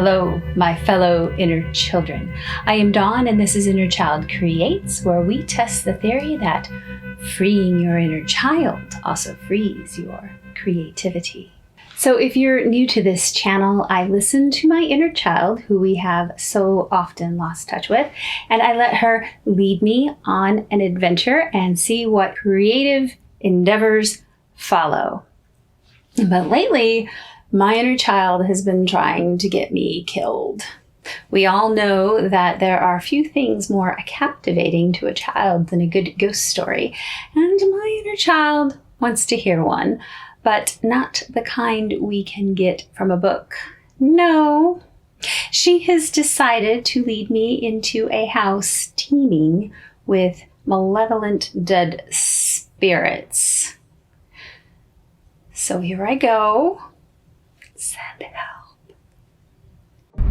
Hello, my fellow inner children. I am Dawn, and this is Inner Child Creates, where we test the theory that freeing your inner child also frees your creativity. So if you're new to this channel, I listen to my inner child, who we have so often lost touch with, and I let her lead me on an adventure and see what creative endeavors follow. But lately, my inner child has been trying to get me killed. We all know that there are few things more captivating to a child than a good ghost story, and my inner child wants to hear one, but not the kind we can get from a book. No, she has decided to lead me into a house teeming with malevolent dead spirits. So here I go. Send help.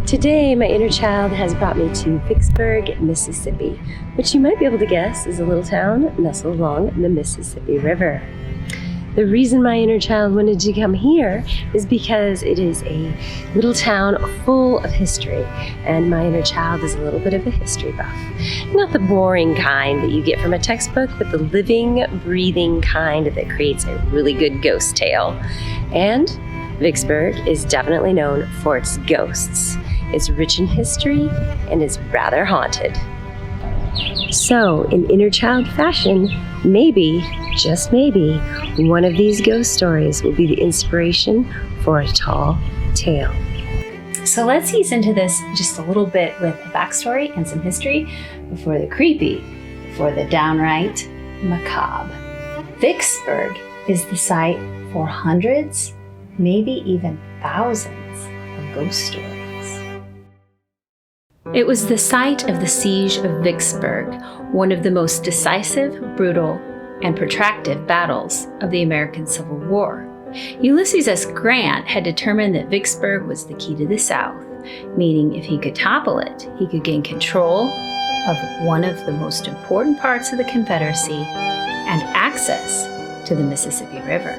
Today, my inner child has brought me to Vicksburg, Mississippi, which you might be able to guess is a little town nestled along the Mississippi River. The reason my inner child wanted to come here is because it is a little town full of history, and my inner child is a little bit of a history buff. Not the boring kind that you get from a textbook, but the living, breathing kind that creates a really good ghost tale. And Vicksburg is definitely known for its ghosts. It's rich in history and is rather haunted. So, in inner child fashion, maybe, just maybe, one of these ghost stories will be the inspiration for a tall tale. So let's ease into this just a little bit with a backstory and some history before the creepy, before the downright macabre. Vicksburg is the site for hundreds, maybe even thousands of ghost stories. It was the site of the Siege of Vicksburg, one of the most decisive, brutal, and protracted battles of the American Civil War. Ulysses S. Grant had determined that Vicksburg was the key to the South, meaning if he could topple it, he could gain control of one of the most important parts of the Confederacy and access to the Mississippi River.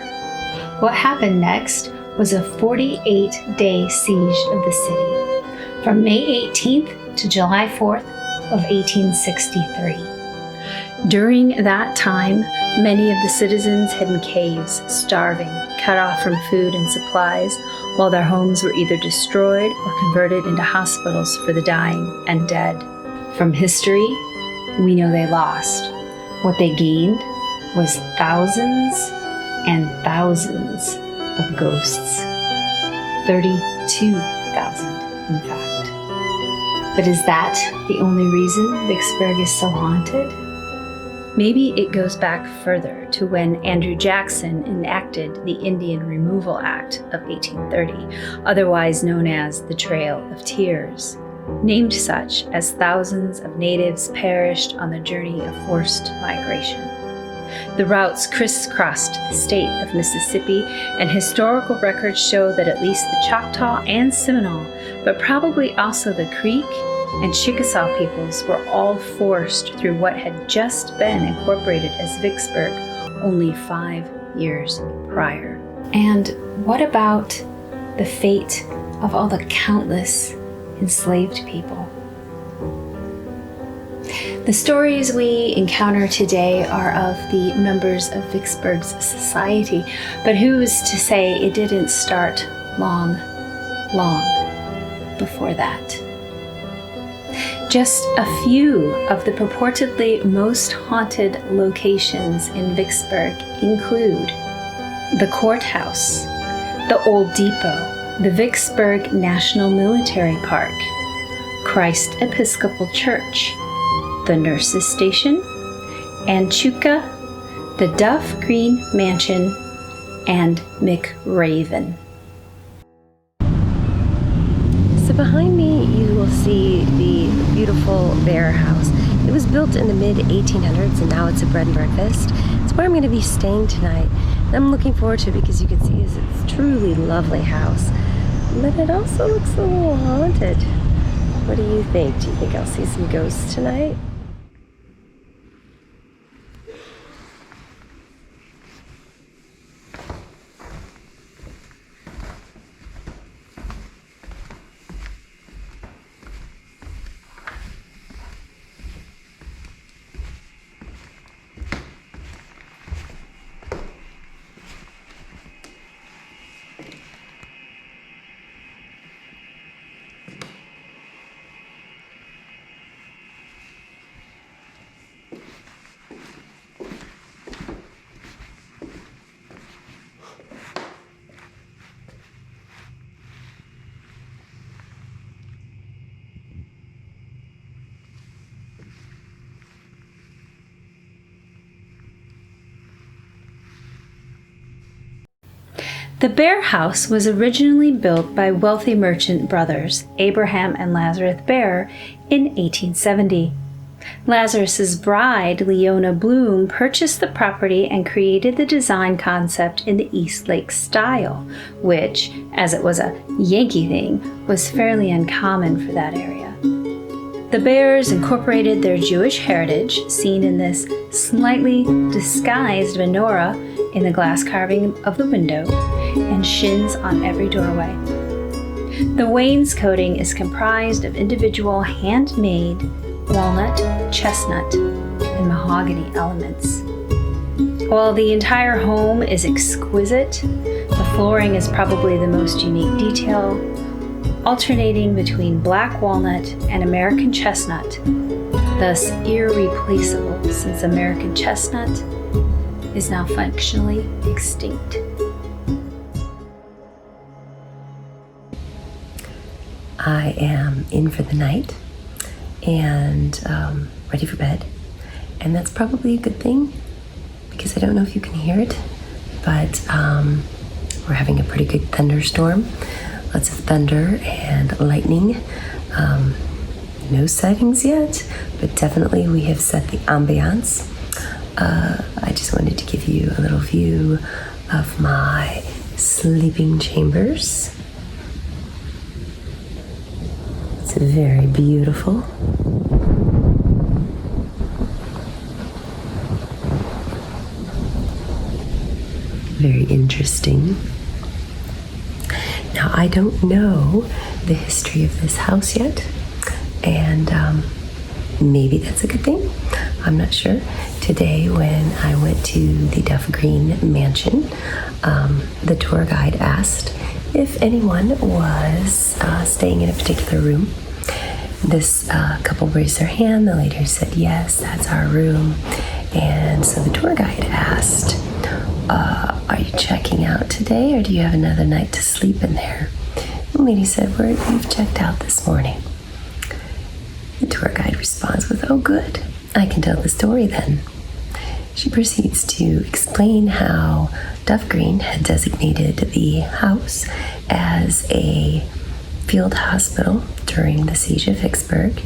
What happened next was a 48-day siege of the city, from May 18th to July 4th of 1863. During that time, many of the citizens hid in caves, starving, cut off from food and supplies, while their homes were either destroyed or converted into hospitals for the dying and dead. From history, we know they lost. What they gained was thousands and thousands of ghosts. 32,000, in fact. But is that the only reason Vicksburg is so haunted? Maybe it goes back further to when Andrew Jackson enacted the Indian Removal Act of 1830, otherwise known as the Trail of Tears, named such as thousands of natives perished on the journey of forced migration. The routes crisscrossed the state of Mississippi, and historical records show that at least the Choctaw and Seminole, but probably also the Creek and Chickasaw peoples, were all forced through what had just been incorporated as Vicksburg only 5 years prior. And what about the fate of all the countless enslaved people? The stories we encounter today are of the members of Vicksburg's society, but who's to say it didn't start long before that? Just a few of the purportedly most haunted locations in Vicksburg include the courthouse, the Old Depot, the Vicksburg National Military Park, Christ Episcopal Church, the Nurses Station, Anchuka, the Duff Green Mansion, and McRaven. So behind me you will see the beautiful Bear House. It was built in the mid-1800s and now it's a bed and breakfast. It's where I'm going to be staying tonight. And I'm looking forward to it because you can see it's a truly lovely house. But it also looks a little haunted. What do you think? Do you think I'll see some ghosts tonight? The Bear House was originally built by wealthy merchant brothers Abraham and Lazarus Bear in 1870. Lazarus's bride, Leona Bloom, purchased the property and created the design concept in the East Lake style, which, as it was a Yankee thing, was fairly uncommon for that area. The Bears incorporated their Jewish heritage, seen in this slightly disguised menorah in the glass carving of the window, and shins on every doorway. The wainscoting is comprised of individual handmade walnut, chestnut, and mahogany elements. While the entire home is exquisite, the flooring is probably the most unique detail, alternating between black walnut and American chestnut, thus irreplaceable since American chestnut is now functionally extinct. I am in for the night and ready for bed. And that's probably a good thing because I don't know if you can hear it, but we're having a pretty good thunderstorm. Lots of thunder and lightning. No sightings yet, but definitely we have set the ambiance. I just wanted to give you a little view of my sleeping chambers. It's very beautiful. Very interesting. Now, I don't know the history of this house yet, and maybe that's a good thing. I'm not sure. Today, when I went to the Duff Green Mansion, the tour guide asked if anyone was staying in a particular room. This couple raised their hand. The lady said, yes, that's our room. And so the tour guide asked, are you checking out today, or do you have another night to sleep in there? The lady said, we've checked out this morning. The tour guide responds with, oh, good. I can tell the story then. She proceeds to explain how Duff Green had designated the house as a field hospital during the siege of Vicksburg,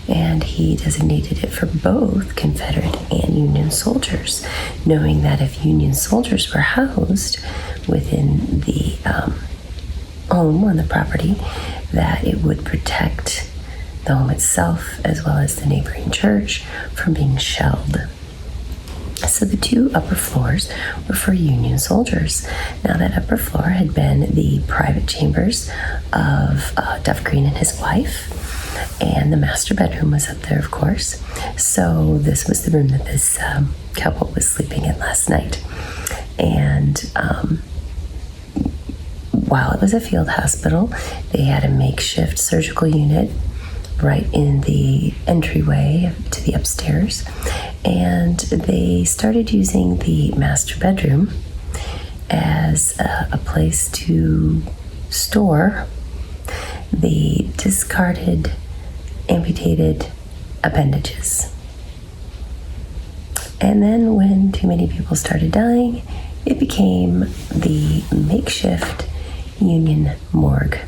and he designated it for both Confederate and Union soldiers, knowing that if Union soldiers were housed within the home on the property, that it would protect the home itself as well as the neighboring church from being shelled. So the two upper floors were for Union soldiers. Now that upper floor had been the private chambers of Duff Green and his wife, and the master bedroom was up there, of course. So this was the room that this couple was sleeping in last night. And while it was a field hospital, they had a makeshift surgical unit right in the entryway to the upstairs, and they started using the master bedroom as a place to store the discarded, amputated appendages. And then when too many people started dying, it became the makeshift Union morgue.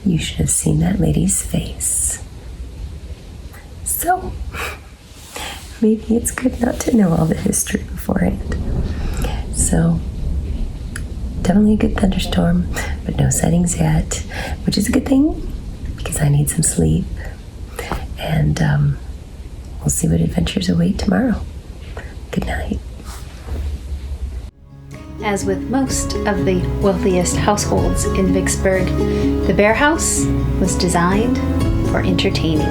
You should have seen that lady's face. So, maybe it's good not to know all the history beforehand. So, definitely a good thunderstorm, but no sightings yet, which is a good thing because I need some sleep. And we'll see what adventures await tomorrow. Good night. As with most of the wealthiest households in Vicksburg, the Bear House was designed for entertaining.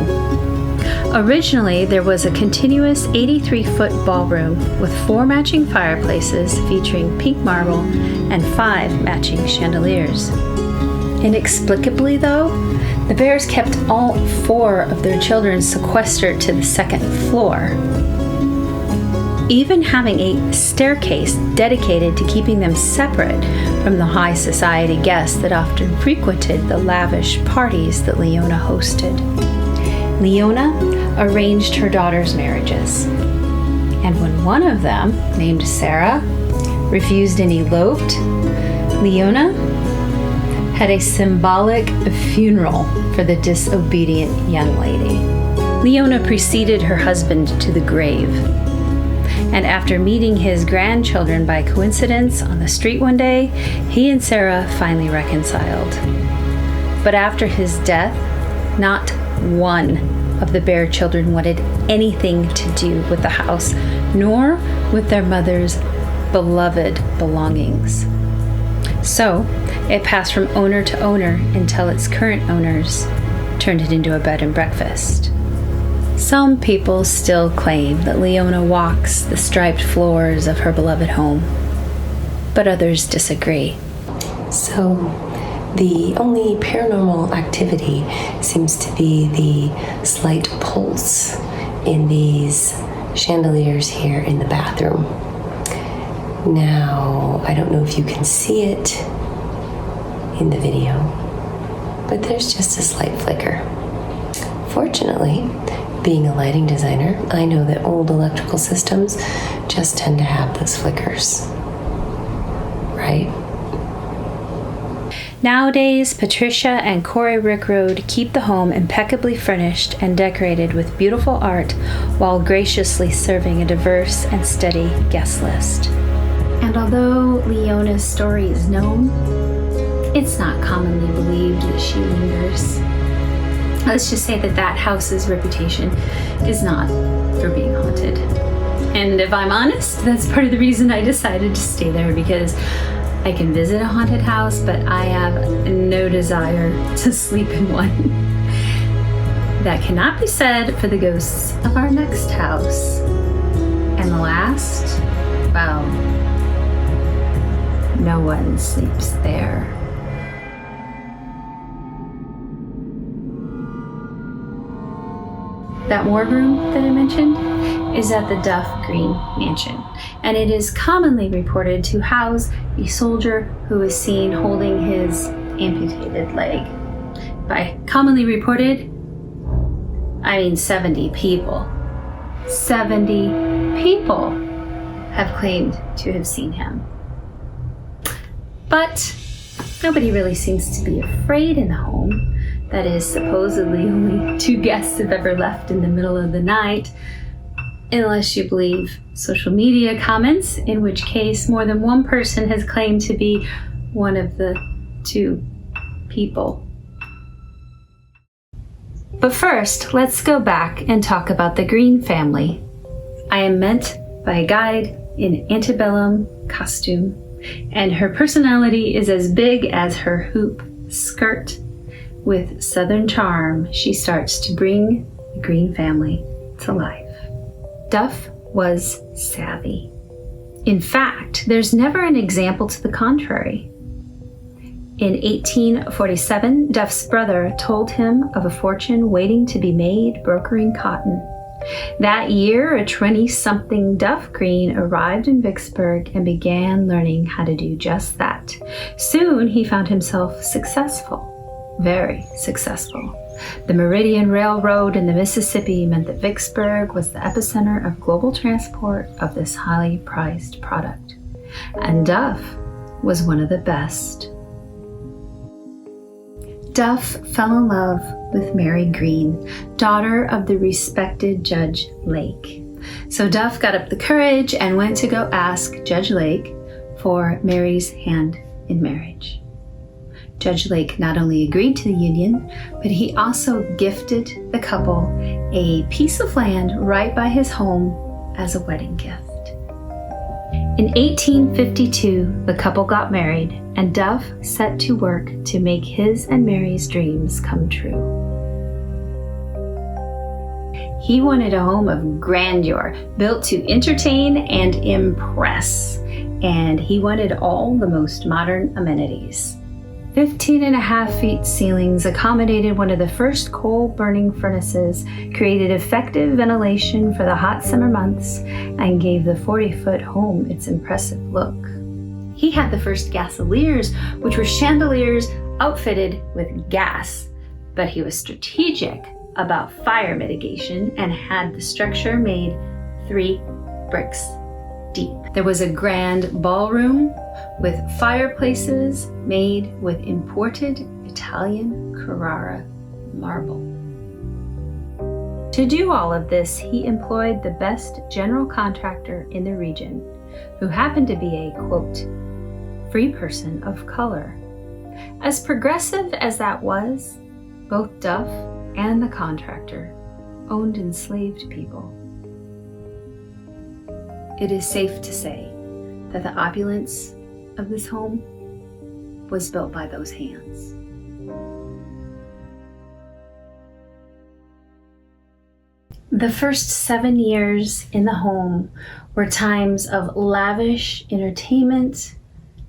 Originally, there was a continuous 83-foot ballroom with 4 matching fireplaces featuring pink marble and 5 matching chandeliers. Inexplicably, though, the Bears kept all 4 of their children sequestered to the 2nd floor, even having a staircase dedicated to keeping them separate from the high society guests that often frequented the lavish parties that Leona hosted. Leona arranged her daughters' marriages, and when one of them, named Sarah, refused and eloped, Leona had a symbolic funeral for the disobedient young lady. Leona preceded her husband to the grave, and after meeting his grandchildren by coincidence on the street one day, he and Sarah finally reconciled. But after his death, not one of the Bear children wanted anything to do with the house, nor with their mother's beloved belongings. So it passed from owner to owner until its current owners turned it into a bed and breakfast. Some people still claim that Leona walks the striped floors of her beloved home, but others disagree. So, the only paranormal activity seems to be the slight pulse in these chandeliers here in the bathroom. Now, I don't know if you can see it in the video, but there's just a slight flicker. Fortunately, being a lighting designer, I know that old electrical systems just tend to have those flickers, right? Nowadays, Patricia and Corey Rickroad keep the home impeccably furnished and decorated with beautiful art while graciously serving a diverse and steady guest list. And although Leona's story is known, it's not commonly believed that she lingers. Let's just say that house's reputation is not for being haunted. And if I'm honest, that's part of the reason I decided to stay there, because I can visit a haunted house, but I have no desire to sleep in one. That cannot be said for the ghosts of our next house. And the last, well, no one sleeps there. That war room that I mentioned is at the Duff Green Mansion, and it is commonly reported to house a soldier who is seen holding his amputated leg. By commonly reported, I mean 70 people. 70 people have claimed to have seen him. But nobody really seems to be afraid in the home. That is, supposedly only 2 guests have ever left in the middle of the night, unless you believe social media comments, in which case more than one person has claimed to be one of the 2 people. But first, let's go back and talk about the Green family. I am met by a guide in antebellum costume, and her personality is as big as her hoop skirt. With Southern charm, she starts to bring the Green family to life. Duff was savvy. In fact, there's never an example to the contrary. In 1847, Duff's brother told him of a fortune waiting to be made brokering cotton. That year, a 20-something Duff Green arrived in Vicksburg and began learning how to do just that. Soon, he found himself successful. Very successful. The Meridian Railroad in the Mississippi meant that Vicksburg was the epicenter of global transport of this highly prized product. And Duff was one of the best. Duff fell in love with Mary Green, daughter of the respected Judge Lake. So Duff got up the courage and went to go ask Judge Lake for Mary's hand in marriage. Judge Lake not only agreed to the union, but he also gifted the couple a piece of land right by his home as a wedding gift. In 1852, the couple got married, and Duff set to work to make his and Mary's dreams come true. He wanted a home of grandeur, built to entertain and impress, and he wanted all the most modern amenities. 15.5 feet ceilings accommodated one of the first coal-burning furnaces, created effective ventilation for the hot summer months, and gave the 40-foot home its impressive look. He had the first gasoliers, which were chandeliers outfitted with gas, but he was strategic about fire mitigation and had the structure made 3 bricks deep. There was a grand ballroom with fireplaces made with imported Italian Carrara marble. To do all of this, he employed the best general contractor in the region, who happened to be a, quote, free person of color. As progressive as that was, both Duff and the contractor owned enslaved people. It is safe to say that the opulence of this home was built by those hands. The first 7 years in the home were times of lavish entertainment,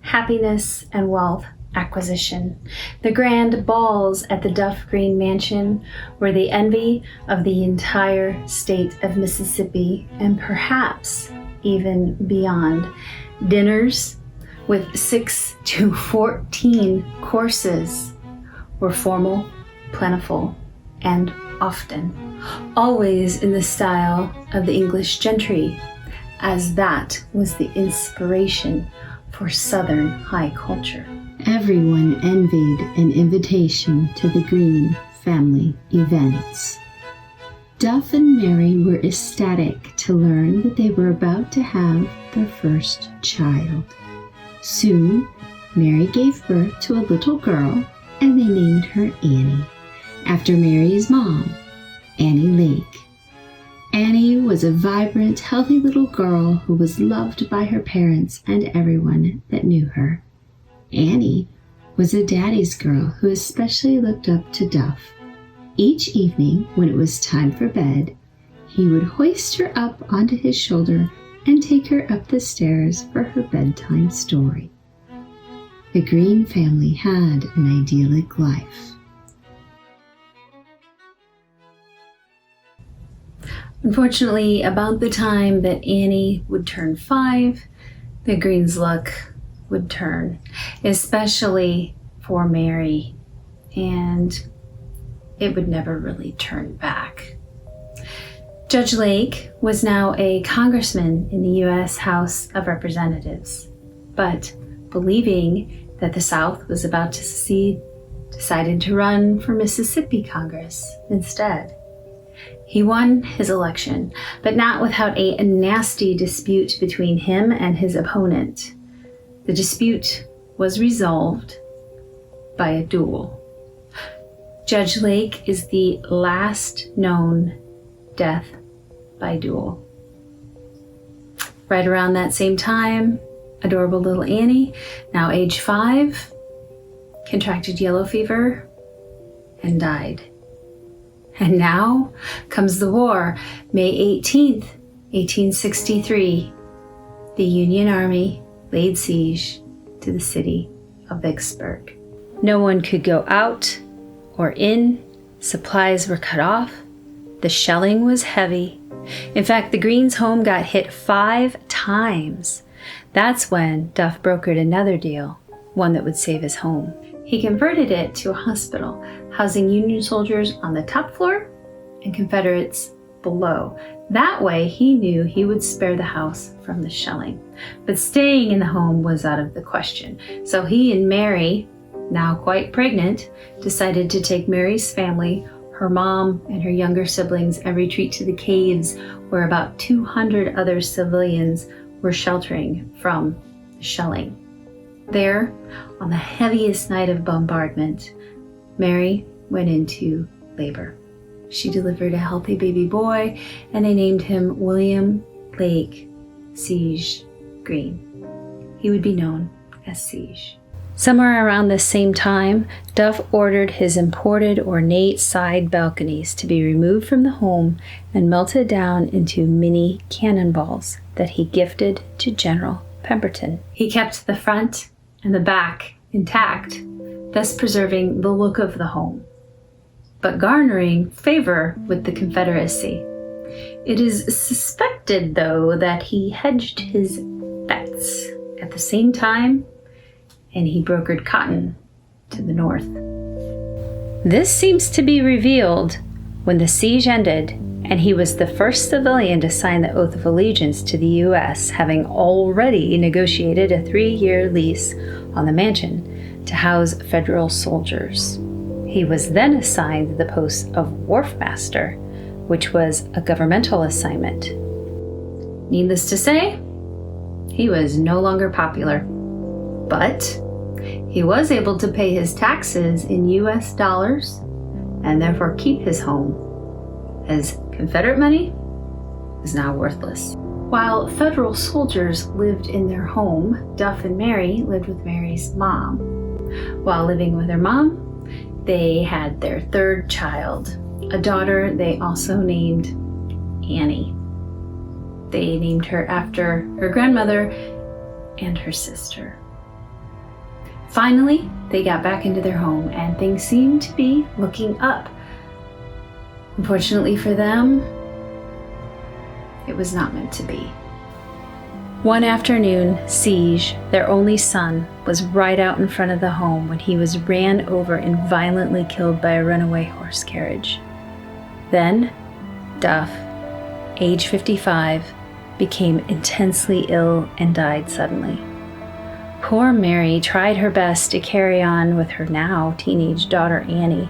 happiness, and wealth acquisition. The grand balls at the Duff Green Mansion were the envy of the entire state of Mississippi, and perhaps even beyond. Dinners with 6 to 14 courses were formal, plentiful, and often, always in the style of the English gentry, as that was the inspiration for Southern high culture. Everyone envied an invitation to the Green family events. Duff and Mary were ecstatic to learn that they were about to have their first child. Soon, Mary gave birth to a little girl, and they named her Annie, after Mary's mom, Annie Lake. Annie was a vibrant, healthy little girl who was loved by her parents and everyone that knew her. Annie was a daddy's girl who especially looked up to Duff. Each evening, when it was time for bed, he would hoist her up onto his shoulder and take her up the stairs for her bedtime story. The Green family had an idyllic life. Unfortunately, about the time that Annie would turn 5, the Greens' luck would turn, especially for Mary, and it would never really turn back. Judge Lake was now a congressman in the U.S. House of Representatives, but believing that the South was about to secede, decided to run for Mississippi Congress instead. He won his election, but not without a nasty dispute between him and his opponent. The dispute was resolved by a duel. Judge Lake is the last known death by duel. Right around that same time, adorable little Annie, now age 5, contracted yellow fever and died. And now comes the war. May 18th, 1863, the Union Army laid siege to the city of Vicksburg. No one could go out or in. Supplies were cut off. The shelling was heavy. In fact, the Greens' home got hit 5 times. That's when Duff brokered another deal, one that would save his home. He converted it to a hospital, housing Union soldiers on the top floor and Confederates below. That way, he knew he would spare the house from the shelling. But staying in the home was out of the question. So he and Mary, now quite pregnant, decided to take Mary's family, her mom and her younger siblings, and retreat to the caves where about 200 other civilians were sheltering from the shelling. There, on the heaviest night of bombardment, Mary went into labor. She delivered a healthy baby boy, and they named him William Lake Siege Green. He would be known as Siege. Somewhere around this same time, Duff ordered his imported ornate side balconies to be removed from the home and melted down into mini cannonballs that he gifted to General Pemberton. He kept the front and the back intact, thus preserving the look of the home, but garnering favor with the Confederacy. It is suspected, though, that he hedged his bets at the same time, and he brokered cotton to the north. This seems to be revealed when the siege ended and he was the first civilian to sign the oath of allegiance to the U.S., having already negotiated a 3-year lease on the mansion to house federal soldiers. He was then assigned the post of wharfmaster, which was a governmental assignment. Needless to say, he was no longer popular, but he was able to pay his taxes in U.S. dollars and therefore keep his home, as Confederate money is now worthless. While federal soldiers lived in their home, Duff and Mary lived with Mary's mom. While living with her mom, they had their third child, a daughter they also named Annie. They named her after her grandmother and her sister. Finally, they got back into their home and things seemed to be looking up. Unfortunately for them, it was not meant to be. One afternoon, Siege, their only son, was right out in front of the home when he was ran over and violently killed by a runaway horse carriage. Then, Duff, age 55, became intensely ill and died suddenly. Poor Mary tried her best to carry on with her now teenage daughter Annie.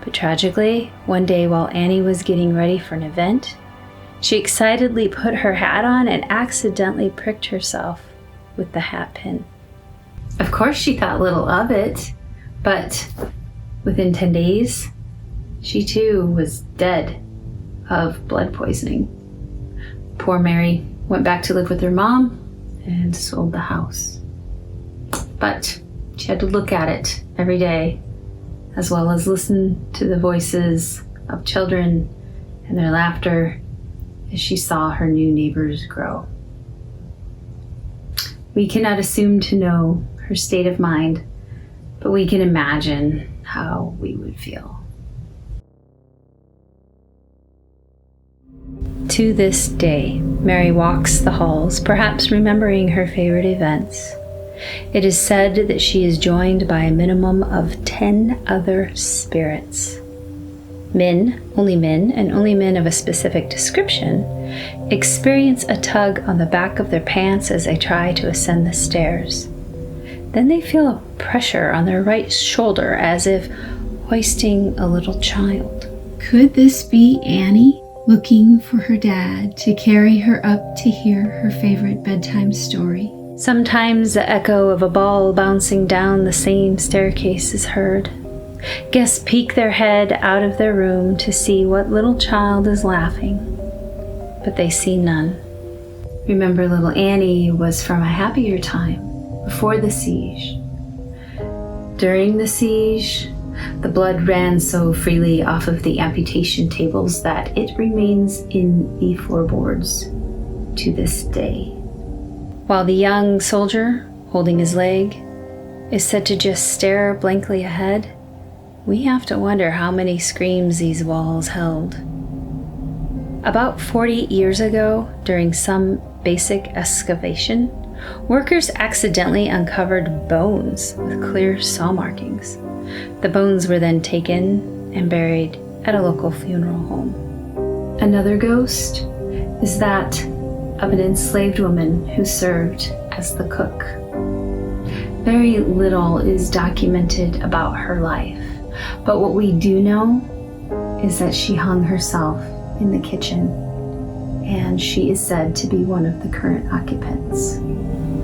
But tragically, one day while Annie was getting ready for an event, she excitedly put her hat on and accidentally pricked herself with the hat pin. Of course, she thought little of it, but within 10 days, she too was dead of blood poisoning. Poor Mary went back to live with her mom and sold the house. But she had to look at it every day, as well as listen to the voices of children and their laughter as she saw her new neighbors grow. We cannot assume to know her state of mind, but we can imagine how we would feel. To this day, Mary walks the halls, perhaps remembering her favorite events. It is said that she is joined by a minimum of 10 other spirits. Men, and only men of a specific description, experience a tug on the back of their pants as they try to ascend the stairs. Then they feel a pressure on their right shoulder as if hoisting a little child. Could this be Annie looking for her dad to carry her up to hear her favorite bedtime story? Sometimes the echo of a ball bouncing down the same staircase is heard. Guests peek their head out of their room to see what little child is laughing, but they see none. Remember, little Annie was from a happier time, before the siege. During the siege, the blood ran so freely off of the amputation tables that it remains in the floorboards to this day. While the young soldier, holding his leg, is said to just stare blankly ahead, we have to wonder how many screams these walls held. About 40 years ago, during some basic excavation, workers accidentally uncovered bones with clear saw markings. The bones were then taken and buried at a local funeral home. Another ghost is that of an enslaved woman who served as the cook. Very little is documented about her life, but what we do know is that she hung herself in the kitchen, and she is said to be one of the current occupants.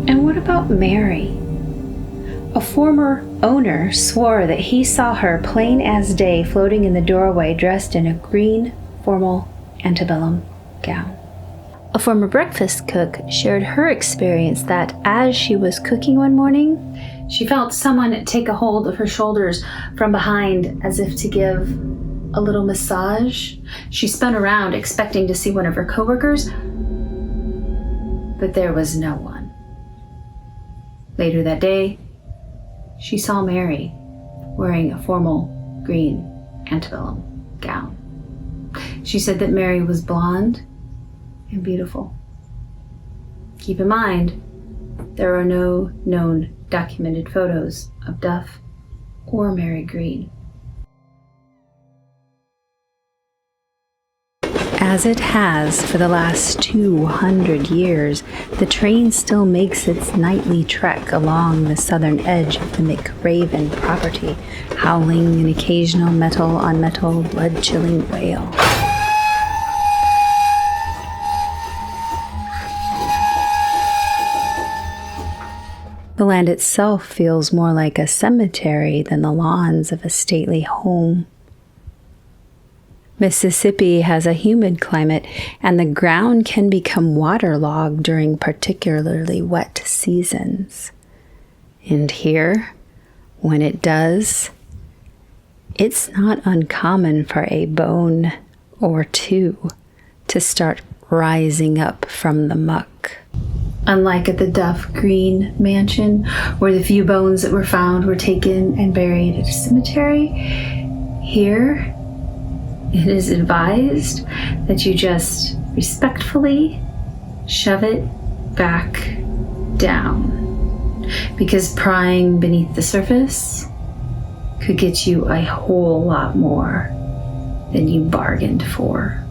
And what about Mary? A former owner swore that he saw her plain as day floating in the doorway dressed in a green, formal antebellum gown. A former breakfast cook shared her experience that as she was cooking one morning, she felt someone take a hold of her shoulders from behind as if to give a little massage. She spun around expecting to see one of her coworkers, but there was no one. Later that day, she saw Mary wearing a formal green antebellum gown. She said that Mary was blonde and beautiful. Keep in mind, there are no known documented photos of Duff or Mary Green. as it has for the last 200 years, the train still makes its nightly trek along the southern edge of the McRaven property, howling an occasional metal-on-metal, blood-chilling wail. The land itself feels more like a cemetery than the lawns of a stately home. Mississippi has a humid climate, and the ground can become waterlogged during particularly wet seasons. And here, when it does, it's not uncommon for a bone or two to start rising up from the muck. Unlike at the Duff Green Mansion, where the few bones that were found were taken and buried at a cemetery, here it is advised that you just respectfully shove it back down, because prying beneath the surface could get you a whole lot more than you bargained for.